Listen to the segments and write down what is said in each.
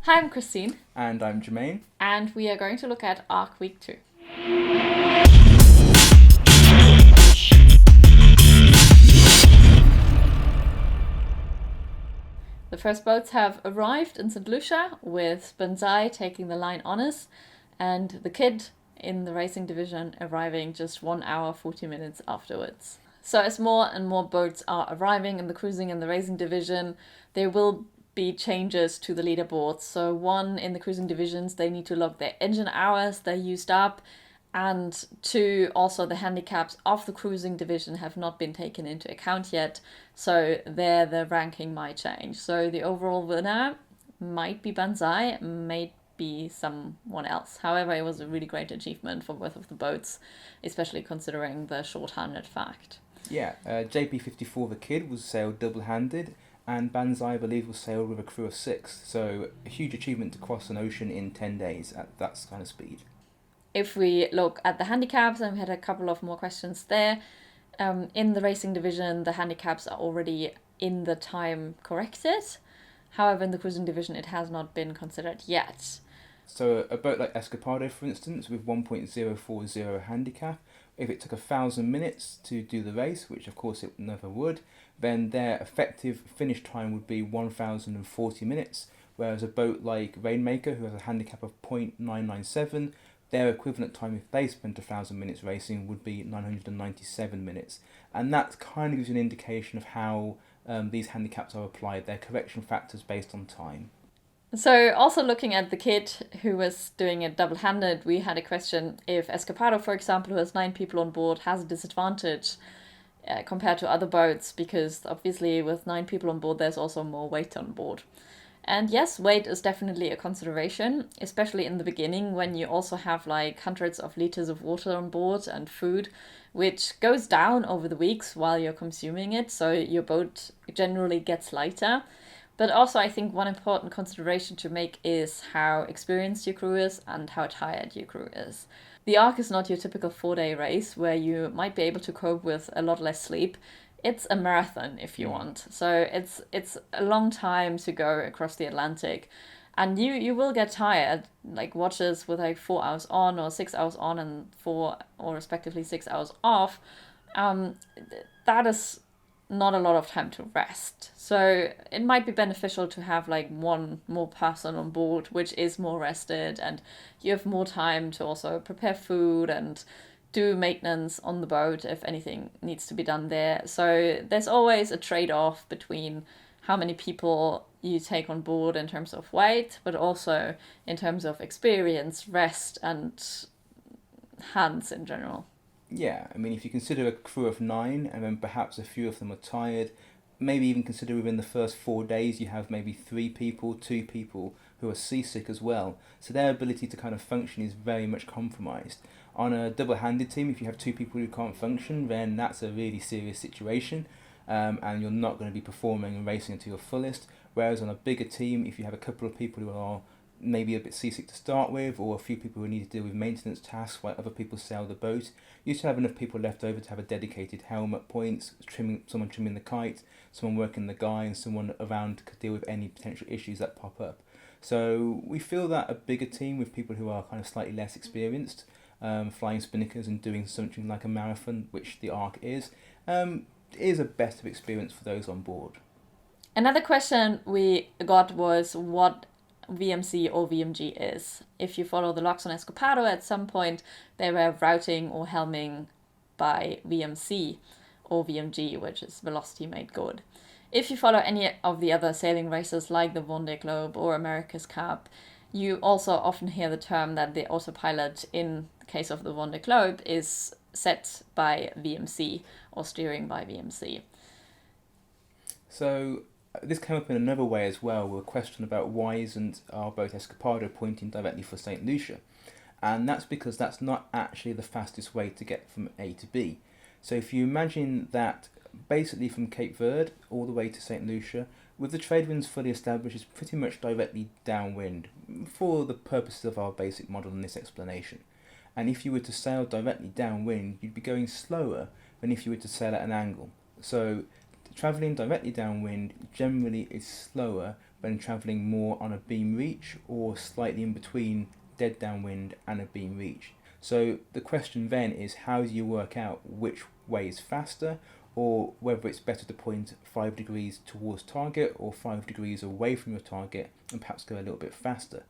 Hi, I'm Christine, And I'm Jermaine. and we are going to look at Arc Week 2. The first boats have arrived in St. Lucia, with Banzai taking the line honours, and the Kid in the racing division arriving just 1 hour 40 minutes afterwards. So, as more and more boats are arriving in the cruising and the racing division, there will be changes to the leaderboards. So, one, in the cruising divisions, they need to log their engine hours they used up, and two, also the handicaps of the cruising division have not been taken into account yet, so there the ranking might change. So the overall winner might be Banzai, might be someone else. However, it was a really great achievement for both of the boats, especially considering the short-handed fact. Yeah, JP54 the Kid was sailed double-handed, and Banzai, I believe, was sailed with a crew of 6. So a huge achievement to cross an ocean in 10 days at that kind of speed. If we look at the handicaps, and we had a couple of more questions there, in the racing division, the handicaps are already in the time corrected. However, in the cruising division, it has not been considered yet. So a boat like Escapado, for instance, with 1.040 handicap, if it took 1,000 minutes to do the race, which of course it never would, then their effective finish time would be 1,040 minutes, whereas a boat like Rainmaker, who has a handicap of 0.997, their equivalent time if they spent 1,000 minutes racing would be 997 minutes. And that kind of gives you an indication of how these handicaps are applied. They're correction factors based on time. So, also looking at the Kid who was doing it double handed, we had a question if Escapado, for example, who has 9 people on board, has a disadvantage compared to other boats, because obviously with 9 people on board, there's also more weight on board. And yes, weight is definitely a consideration, especially in the beginning when you also have like hundreds of liters of water on board and food, which goes down over the weeks while you're consuming it. So your boat generally gets lighter. But also, I think one important consideration to make is how experienced your crew is and how tired your crew is. The Arc is not your typical 4 day race where you might be able to cope with a lot less sleep. It's a marathon if you want. So it's a long time to go across the Atlantic. And you will get tired, like watches with like 4 hours on or 6 hours on and 4 or respectively 6 hours off. Um, that is not a lot of time to rest. So it might be beneficial to have like one more person on board, which is more rested, and you have more time to also prepare food and do maintenance on the boat if anything needs to be done there. So there's always a trade off between how many people you take on board in terms of weight, but also in terms of experience, rest, and hands in general. Yeah, I mean, if you consider a crew of 9 and then perhaps a few of them are tired, maybe even consider within the first 4 days you have maybe 3 people, 2 people who are seasick as well. So their ability to kind of function is very much compromised. On a double handed team, if you have 2 people who can't function, then that's a really serious situation, and you're not going to be performing and racing to your fullest. Whereas on a bigger team, if you have a couple of people who are maybe a bit seasick to start with, or a few people who need to deal with maintenance tasks while other people sail the boat, you should have enough people left over to have a dedicated helm at points, someone trimming the kite, someone working the guy, and someone around to deal with any potential issues that pop up. So we feel that a bigger team with people who are kind of slightly less experienced, flying spinnakers and doing something like a marathon, which the Arc is a better experience for those on board. Another question we got was what VMC or VMG is. If you follow the logs on Escopado, at some point they were routing or helming by VMC or VMG, which is Velocity Made Good. If you follow any of the other sailing races like the Vendée Globe or America's Cup, you also often hear the term that the autopilot in the case of the Vendée Globe is set by VMC or steering by VMC. So this came up in another way as well, with a question about why isn't our boat Escapado pointing directly for St. Lucia? And that's because that's not actually the fastest way to get from A to B. So if you imagine that basically from Cape Verde all the way to St. Lucia, with the trade winds fully established, it's pretty much directly downwind for the purposes of our basic model in this explanation. And if you were to sail directly downwind, you'd be going slower than if you were to sail at an angle. So travelling directly downwind generally is slower when travelling more on a beam reach or slightly in between dead downwind and a beam reach. So the question then is, how do you work out which way is faster, or whether it's better to point 5 degrees towards target or 5 degrees away from your target and perhaps go a little bit faster.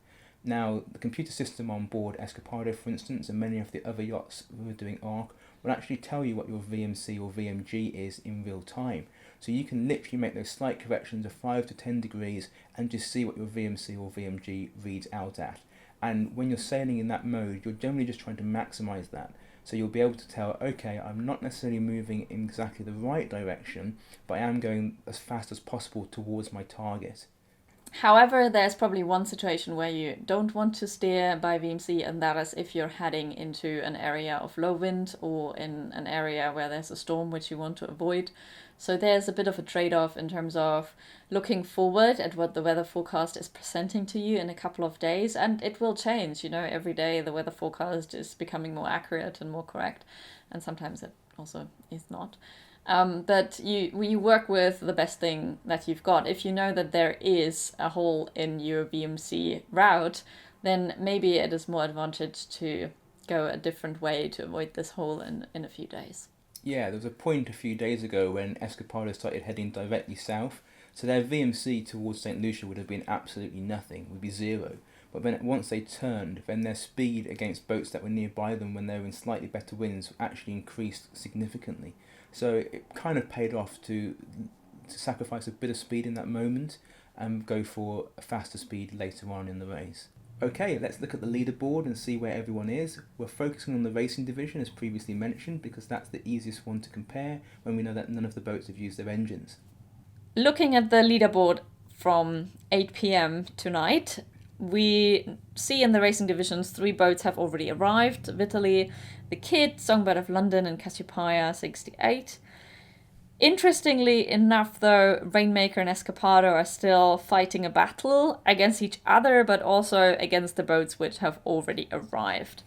Now, the computer system on board Escapado, for instance, and many of the other yachts who are doing ARC will actually tell you what your VMC or VMG is in real time. So you can literally make those slight corrections of 5 to 10 degrees and just see what your VMC or VMG reads out at. And when you're sailing in that mode, you're generally just trying to maximize that. So you'll be able to tell, okay, I'm not necessarily moving in exactly the right direction, but I am going as fast as possible towards my target. However, there's probably one situation where you don't want to steer by VMC, and that is if you're heading into an area of low wind or in an area where there's a storm which you want to avoid. So there's a bit of a trade-off in terms of looking forward at what the weather forecast is presenting to you in a couple of days, and it will change. Every day the weather forecast is becoming more accurate and more correct, and sometimes it also is not. But you work with the best thing that you've got. If you know that there is a hole in your VMC route, then maybe it is more advantage to go a different way to avoid this hole in a few days. Yeah, there was a point a few days ago when Escapado started heading directly south, so their VMC towards St. Lucia would have been absolutely nothing, would be zero. But then once they turned, then their speed against boats that were nearby them when they were in slightly better winds actually increased significantly. So it kind of paid off to sacrifice a bit of speed in that moment and go for a faster speed later on in the race. Okay, let's look at the leaderboard and see where everyone is. We're focusing on the racing division as previously mentioned because that's the easiest one to compare when we know that none of the boats have used their engines. Looking at the leaderboard from 8 p.m. tonight, we see in the racing divisions 3 boats have already arrived. Vitaly, the Kid, Songbird of London and Cassiopeia 68. Interestingly enough though, Rainmaker and Escapado are still fighting a battle against each other, but also against the boats which have already arrived.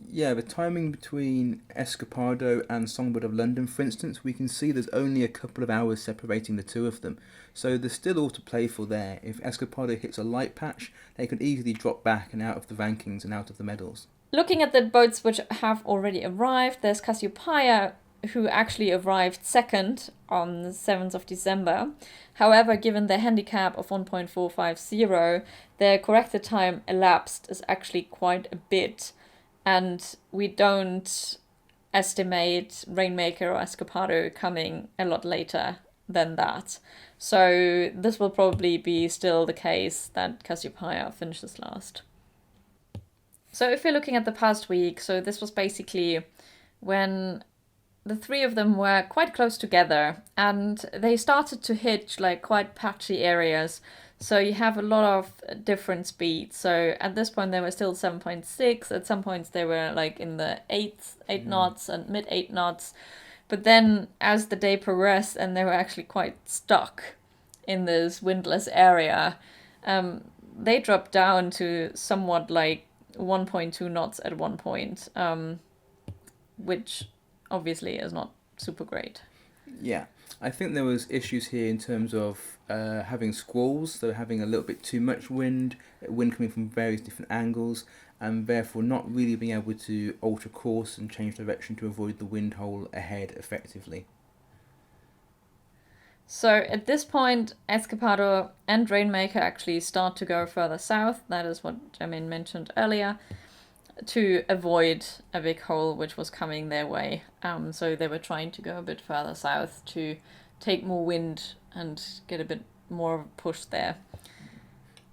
Yeah, the timing between Escapado and Songbird of London, for instance, we can see there's only a couple of hours separating the two of them. So there's still all to play for there. If Escapado hits a light patch, they could easily drop back and out of the rankings and out of the medals. Looking at the boats which have already arrived, there's Cassiopeia, who actually arrived second on the 7th of December. However, given their handicap of 1.450, their corrected time elapsed is actually quite a bit. And we don't estimate Rainmaker or Escapado coming a lot later than that. So this will probably be still the case that Cassiopeia finishes last. So if we're looking at the past week, so this was basically when the 3 of them were quite close together and they started to hit like quite patchy areas. So you have a lot of different speeds. So at this point they were still 7.6. At some points they were like in the 8 knots and mid 8 knots. But then as the day progressed and they were actually quite stuck in this windless area, they dropped down to somewhat like 1.2 knots at one point, which obviously is not super great. Yeah, I think there was issues here in terms of having squalls, so having a little bit too much wind coming from various different angles, and therefore not really being able to alter course and change direction to avoid the wind hole ahead effectively. So at this point, Escapado and Rainmaker actually start to go further south. That is what Jamin mentioned earlier, to avoid a big hole which was coming their way. So they were trying to go a bit further south to take more wind and get a bit more push there.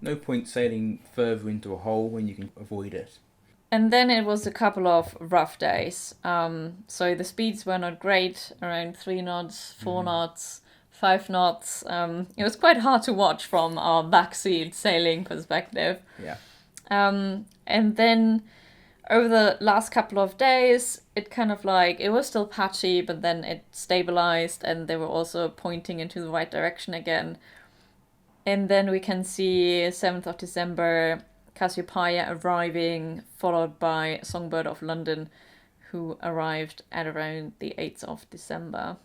No point sailing further into a hole when you can avoid it. And then it was a couple of rough days. So the speeds were not great, around 3 knots, 4 knots, 5 knots. It was quite hard to watch from our backseat sailing perspective. Yeah. And then over the last couple of days, it kind of like, it was still patchy, but then it stabilized and they were also pointing into the right direction again. And then we can see 7th of December, Cassiopeia arriving, followed by Songbird of London, who arrived at around the 8th of December.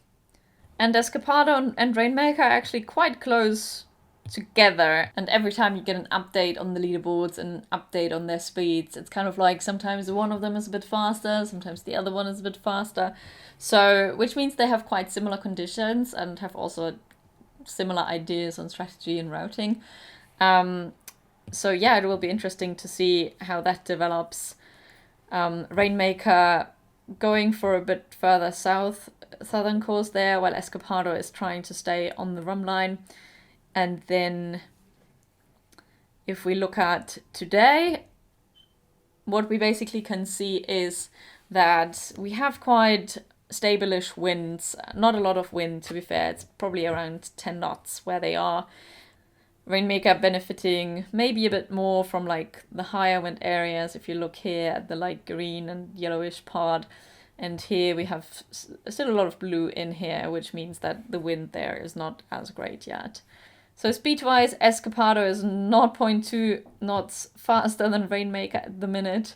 And Escapado and Rainmaker are actually quite close together, and every time you get an update on the leaderboards and an update on their speeds, it's kind of like sometimes one of them is a bit faster, sometimes the other one is a bit faster. So, which means they have quite similar conditions and have also similar ideas on strategy and routing. So yeah, it will be interesting to see how that develops. Rainmaker going for a bit further southern course there, while Escapado is trying to stay on the rum line. And then if we look at today, what we basically can see is that we have quite stable-ish winds. Not a lot of wind, to be fair. It's probably around 10 knots where they are. Rainmaker benefiting maybe a bit more from like the higher wind areas. If you look here at the light green and yellowish part, and here we have still a lot of blue in here, which means that the wind there is not as great yet. So speed-wise, Escapado is 0.2 knots faster than Rainmaker at the minute.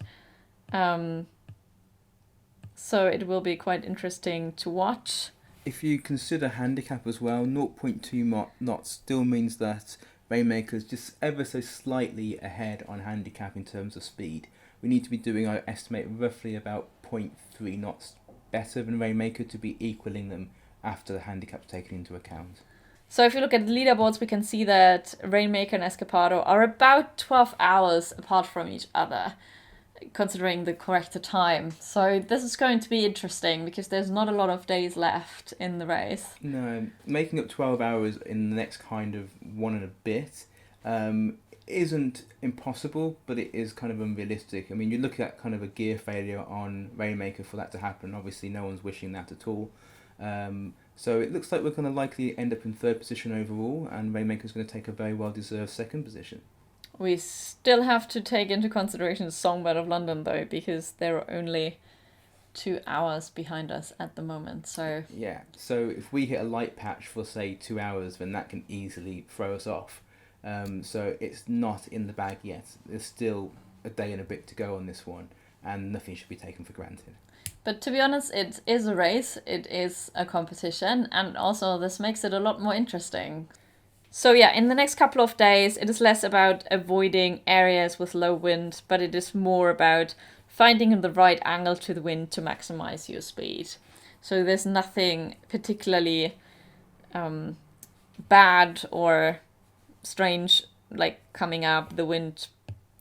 So it will be quite interesting to watch. If you consider handicap as well, 0.2 knots still means that Rainmaker is just ever so slightly ahead on handicap in terms of speed. We need to be doing, I estimate, roughly about 0.3 knots better than Rainmaker to be equaling them after the handicap's taken into account. So if you look at the leaderboards, we can see that Rainmaker and Escapado are about 12 hours apart from each other, considering the correct time. So this is going to be interesting because there's not a lot of days left in the race. No, making up 12 hours in the next kind of one and a bit isn't impossible, but it is kind of unrealistic. I mean, you look at kind of a gear failure on Rainmaker for that to happen. Obviously, no one's wishing that at all. So it looks like we're going to likely end up in third position overall, and Rainmaker's going to take a very well-deserved second position. We still have to take into consideration Songbird of London, though, because they're only 2 hours behind us at the moment. So yeah, so if we hit a light patch for, say, 2 hours, then that can easily throw us off. So it's not in the bag yet. There's still a day and a bit to go on this one, and nothing should be taken for granted. But to be honest, it is a race, it is a competition, and also this makes it a lot more interesting. So yeah, in the next couple of days, it is less about avoiding areas with low wind, but it is more about finding the right angle to the wind to maximize your speed. So there's nothing particularly bad or strange like coming up. The wind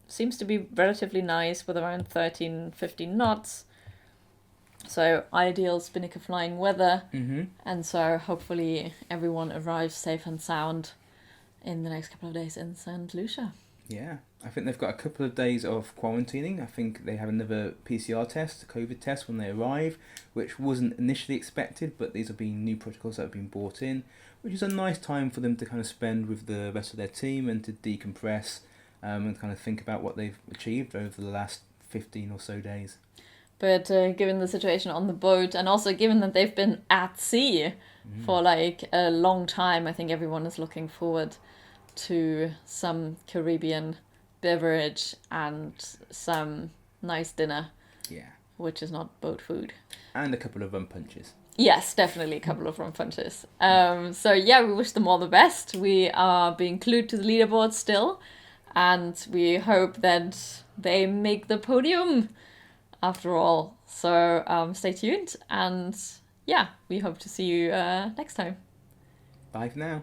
seems to be relatively nice with around 13-15 knots. So ideal Spinnaker flying weather. And so hopefully everyone arrives safe and sound in the next couple of days in St. Lucia. Yeah, I think they've got a couple of days of quarantining. I think they have another PCR test, a COVID test when they arrive, which wasn't initially expected, but these have been new protocols that have been brought in, which is a nice time for them to kind of spend with the rest of their team and to decompress and kind of think about what they've achieved over the last 15 or so days. But given the situation on the boat, and also given that they've been at sea for like a long time, I think everyone is looking forward to some Caribbean beverage and some nice dinner. Yeah. Which is not boat food. And a couple of rum punches. Yes, definitely a couple of rum punches. So yeah, we wish them all the best. We are being glued to the leaderboard still, and we hope that they make the podium after all. So stay tuned, and yeah, we hope to see you next time. Bye for now.